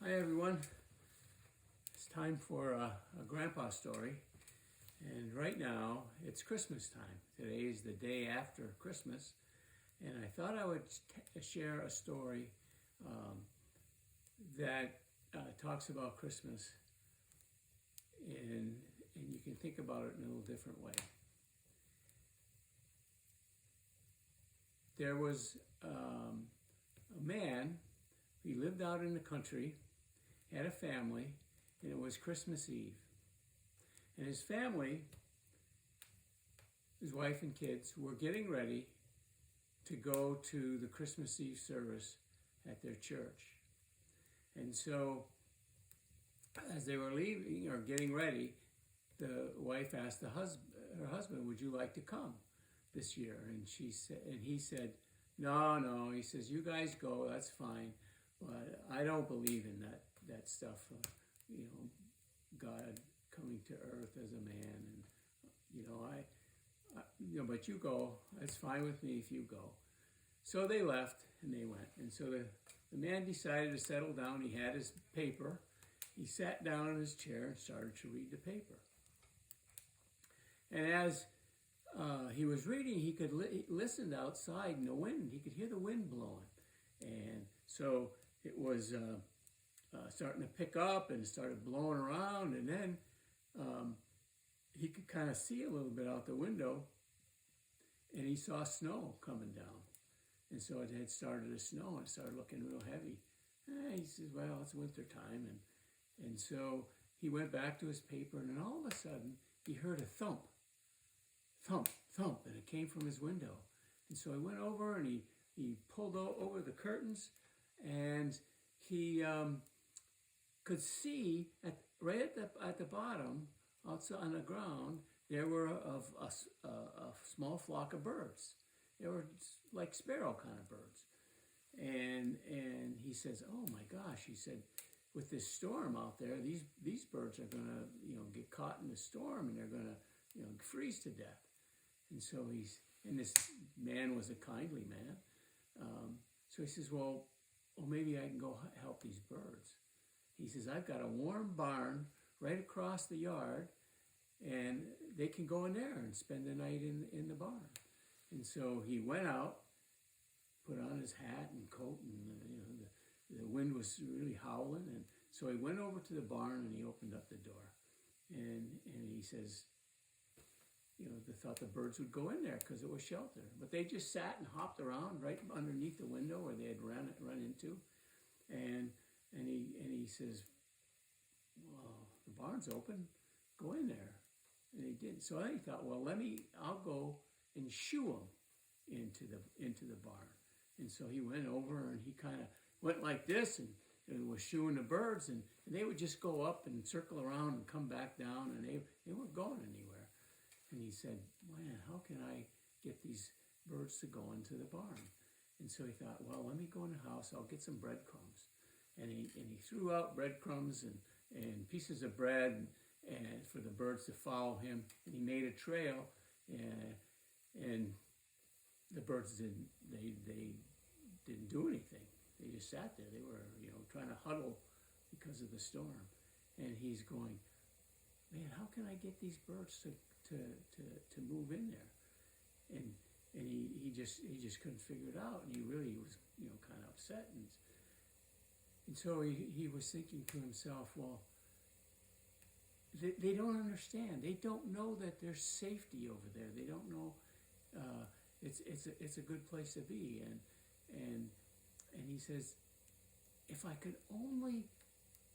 Hi everyone. It's time for a grandpa story. And right now it's Christmas time. Today is the day after Christmas. And I thought I would share a story that talks about Christmas and you can think about it in a little different way. There was a man, he lived out in the country, had a family, and it was Christmas Eve. And his family, his wife and kids, were getting ready to go to the Christmas Eve service at their church. And so, as they were leaving or getting ready, the wife asked her husband, "Would you like to come this year?" And he said, "No." He says, "You guys go. That's fine, but I don't believe in that stuff. God coming to earth as a man, and but you go. That's fine with me if you go." So they left and they went. And so the man decided to settle down. He had his paper. He sat down in his chair and started to read the paper. And as he was reading, he could listen outside in the wind. He could hear the wind blowing. And so it was starting to pick up and it started blowing around. And then he could kind of see a little bit out the window. And he saw snow coming down. And so it had started to snow and it started looking real heavy. He says, "Well, it's winter time." And so he went back to his paper, and then all of a sudden he heard a thump, and it came from his window. And so he went over and he pulled over the curtains, and he could see right at the bottom, outside on the ground, there were a small flock of birds. They were like sparrow kind of birds. And he says, "Oh my gosh," he said, "with this storm out there, these birds are gonna, get caught in the storm and they're gonna, freeze to death." And so and this man was a kindly man. So he says, well, maybe I can go help these birds. He says, "I've got a warm barn right across the yard, and they can go in there and spend the night in the barn." And so he went out, put on his hat and coat, and the wind was really howling. And so he went over to the barn and he opened up the door, and he says, they thought the birds would go in there because it was shelter, but they just sat and hopped around right underneath the window where they had run into, and he says, "Well, the barn's open, go in there." And he did. So then he thought, well, I'll go and shoo them into the barn. And so he went over and he kind of went like this and was shooing the birds, and they would just go up and circle around and come back down, and they weren't going anywhere. And he said, "Man, how can I get these birds to go into the barn?" And so he thought, well, let me go in the house, I'll get some breadcrumbs. And he threw out breadcrumbs and pieces of bread and for the birds to follow him. And he made a trail, and the birds didn't do anything. They just sat there. They were, trying to huddle because of the storm. And he's going, "Man, how can I get these birds to move in there?" And he just couldn't figure it out. And he really was, kind of upset. And so he was thinking to himself, well, they don't understand. They don't know that there's safety over there. They don't know it's a good place to be. And he says, if I could only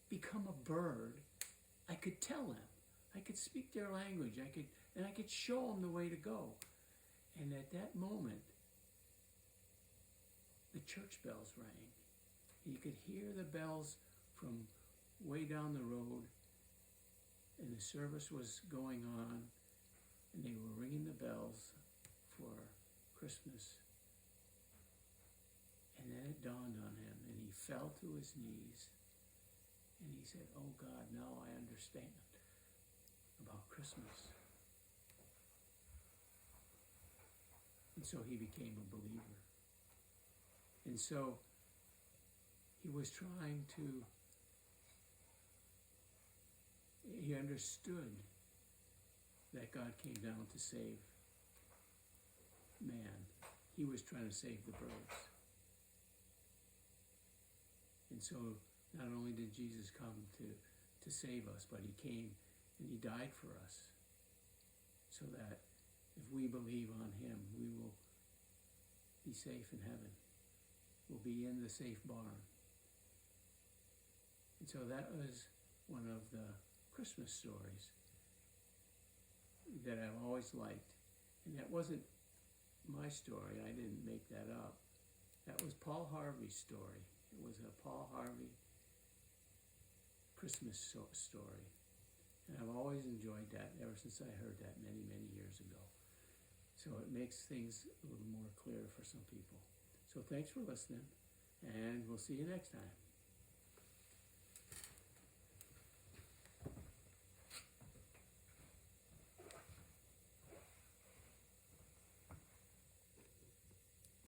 become a bird, I could tell them. I could speak their language. I could show them the way to go. And at that moment, the church bells rang. You could hear the bells from way down the road, and the service was going on, and they were ringing the bells for Christmas. And then it dawned on him, and he fell to his knees, and he said, "Oh God, now I understand about Christmas." And so he became a believer. And so he was trying to He understood that God came down to save man. He was trying to save the birds. And so not only did Jesus come to save us, but he came and he died for us, so that if we believe on him, we will be safe in heaven. We'll be in the safe barn. And so that was one of the Christmas stories that I've always liked. And that wasn't my story. I didn't make that up. That was Paul Harvey's story. It was a Paul Harvey Christmas story. And I've always enjoyed that ever since I heard that many, many years ago. So it makes things a little more clear for some people. So thanks for listening, and we'll see you next time.